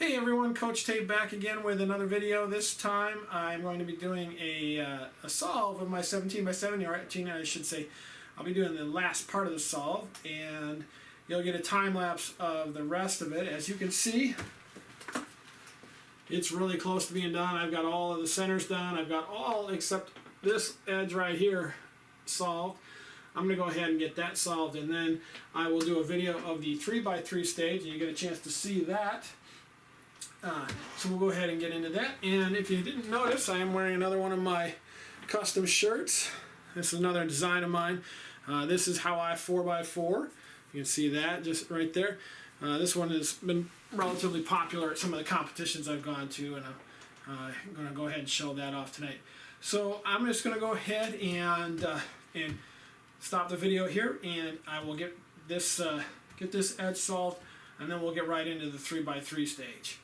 Hey everyone, Coach Tate back again with another video. This time I'm going to be doing a solve of my 17 by 70, or 18 I should say. I'll be doing the last part of the solve and you'll get a time lapse of the rest of it. As you can see, it's really close to being done. I've got all of the centers done. I've got all except this edge right here solved. I'm going to go ahead and get that solved, and then I will do a video of the 3 by 3 stage and you get a chance to see that. So we'll go ahead and get into that. And if you didn't notice, I am wearing another one of my custom shirts. This is another design of mine. This is How I 4 by 4. You can see that just right there. This one has been relatively popular at some of the competitions I've gone to, and I'm going to go ahead and show that off tonight. So I'm just going to go ahead and stop the video here, and I will get this edge solved, and then we'll get right into the 3 by 3 stage.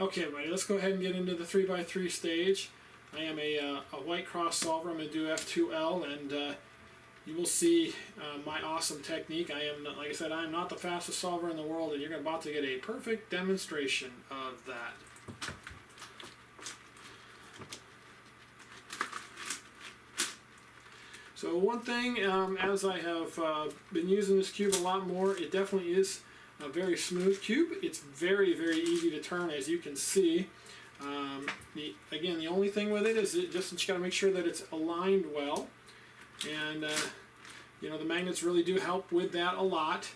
Okay, everybody, let's go ahead and get into the 3 by 3 stage. I am a white cross solver. I'm going to do F2L, and you will see my awesome technique. I am, like I said, I am not the fastest solver in the world, and you're about to get a perfect demonstration of that. So one thing, as I have been using this cube a lot more, it definitely is a very smooth cube. It's very, very easy to turn, as you can see. Again, the only thing with it is you got to make sure that it's aligned well, and you know, the magnets really do help with that a lot,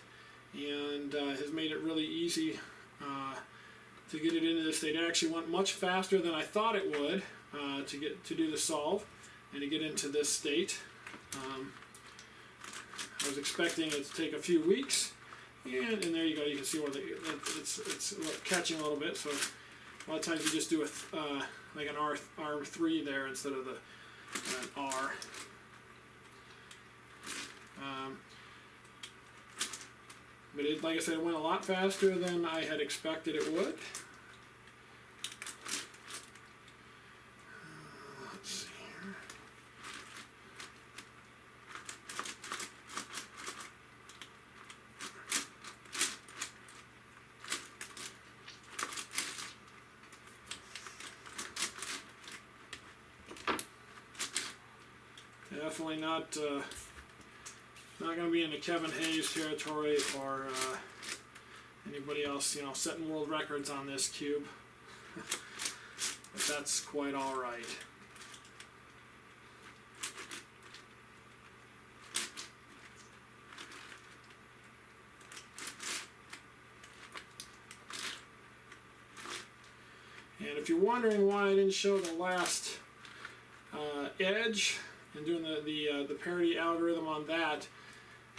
and has made it really easy to get it into this state. It actually went much faster than I thought it would to do the solve and to get into this state. I was expecting it to take a few weeks. And there you go. You can see where it's catching a little bit. So a lot of times you just do like an R3 there instead of an R. But like I said, it went a lot faster than I had expected it would. Let's see here. Definitely not going to be in the Kevin Hayes territory or anybody else, you know, setting world records on this cube. But that's quite all right. And if you're wondering why I didn't show the last edge and doing the parity algorithm on that,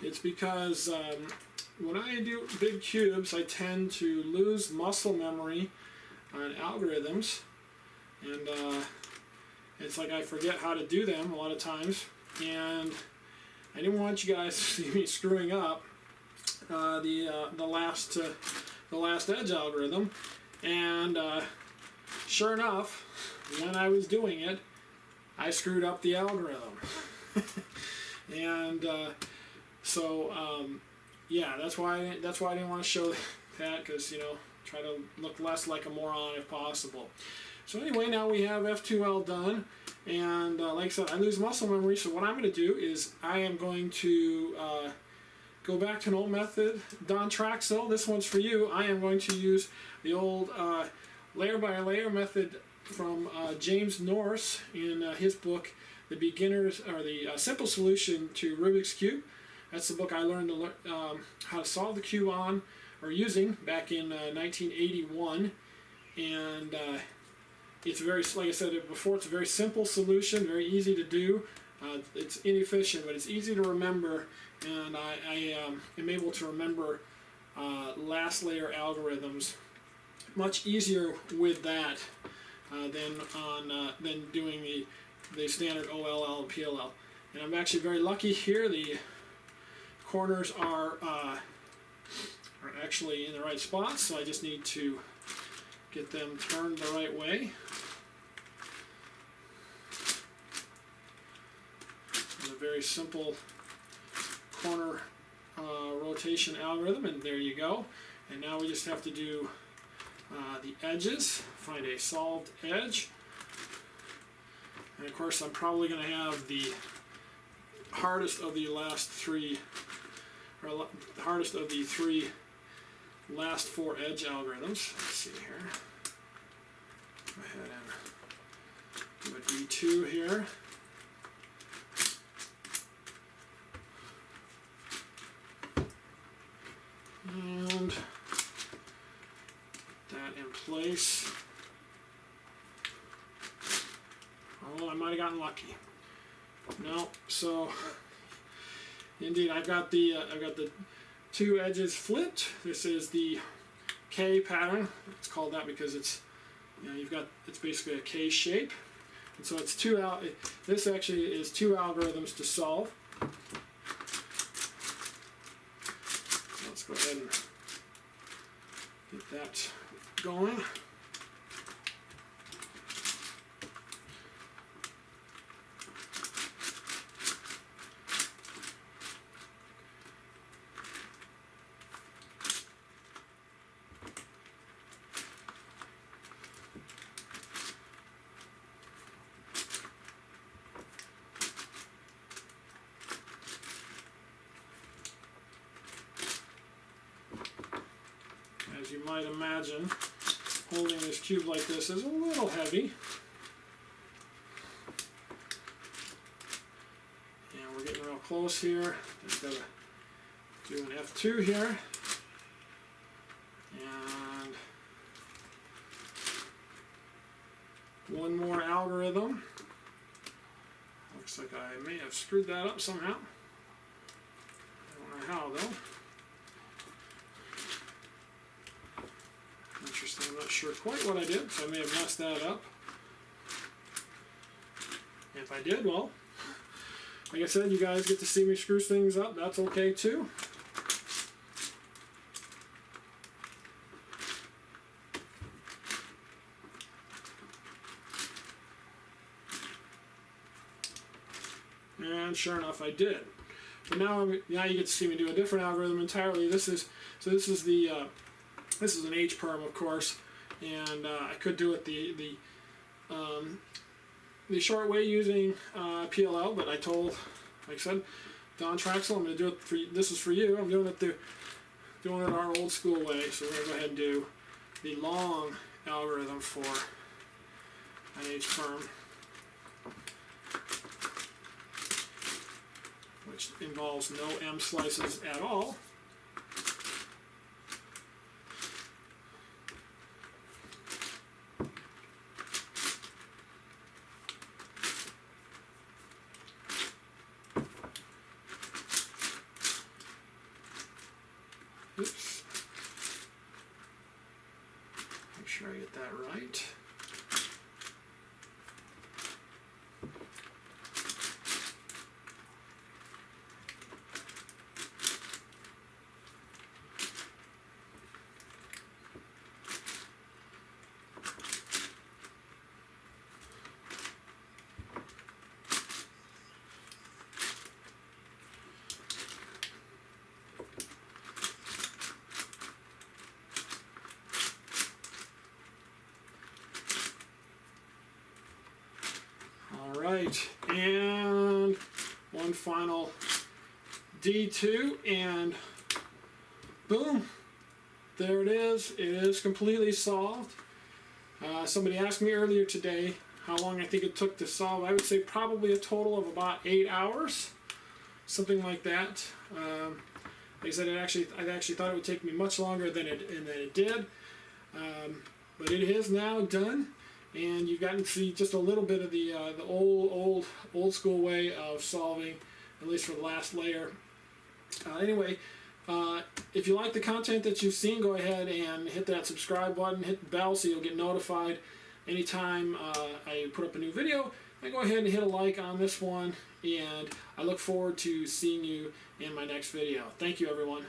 It's because when I do big cubes, I tend to lose muscle memory on algorithms, and it's like I forget how to do them a lot of times, and I didn't want you guys to see me screwing up the last edge algorithm, and sure enough, when I was doing it, I screwed up the algorithm. And yeah, that's why I didn't want to show that, because, you know, try to look less like a moron if possible. So anyway, now we have F2L done, and like I said, I lose muscle memory, so what I'm going to do is I am going to go back to an old method. Don Traxel, this one's for you. I am going to use the old layer by layer method from James Norris in his book, The Beginner's, or the Simple Solution to Rubik's Cube. That's the book I learned to how to solve the cube on, or using, back in 1981. And it's very, like I said before, it's a very simple solution, very easy to do. It's inefficient, but it's easy to remember, and I am able to remember last layer algorithms much easier with that than doing the standard OLL and PLL. And I'm actually very lucky here. The corners are actually in the right spots, so I just need to get them turned the right way. And a very simple corner rotation algorithm, and there you go. And now we just have to do the edges, find a solved edge. And of course, I'm probably going to have the hardest of the last three, or the hardest of the three last four edge algorithms. Let's see here. Go ahead and do a D2 here. And that in place. Oh, I might have gotten lucky. No, so indeed, I've got the two edges flipped. This is the K pattern. It's called that because it's, you know, it's basically a K shape, and so it's this actually is two algorithms to solve. Let's go ahead and get that going. As you might imagine, holding this cube like this is a little heavy. And we're getting real close here. Just gotta do an F2 here. And one more algorithm. Looks like I may have screwed that up somehow. I don't know how though. Interesting, I'm not sure quite what I did, so I may have messed that up. If I did, well, like I said, you guys get to see me screw things up, that's okay too. And sure enough, I did. But now you get to see me do a different algorithm entirely. This is an H perm, of course, and I could do it the short way using PLL, but I told, like I said, Don Traxel, I'm going to do it for you. This is for you. I'm doing it our old school way. So we're going to go ahead and do the long algorithm for an H perm, which involves no M slices at all. Oops. Make sure I get that right. Alright, and one final D2, and boom, there it is. It is completely solved. Somebody asked me earlier today how long I think it took to solve. I would say probably a total of about 8 hours, something like that. Like I said, I actually thought it would take me much longer than it did, but it is now done. And you've gotten to see just a little bit of the old school way of solving, at least for the last layer. Anyway, if you like the content that you've seen, go ahead and hit that subscribe button, hit the bell so you'll get notified anytime I put up a new video. And go ahead and hit a like on this one, and I look forward to seeing you in my next video. Thank you, everyone.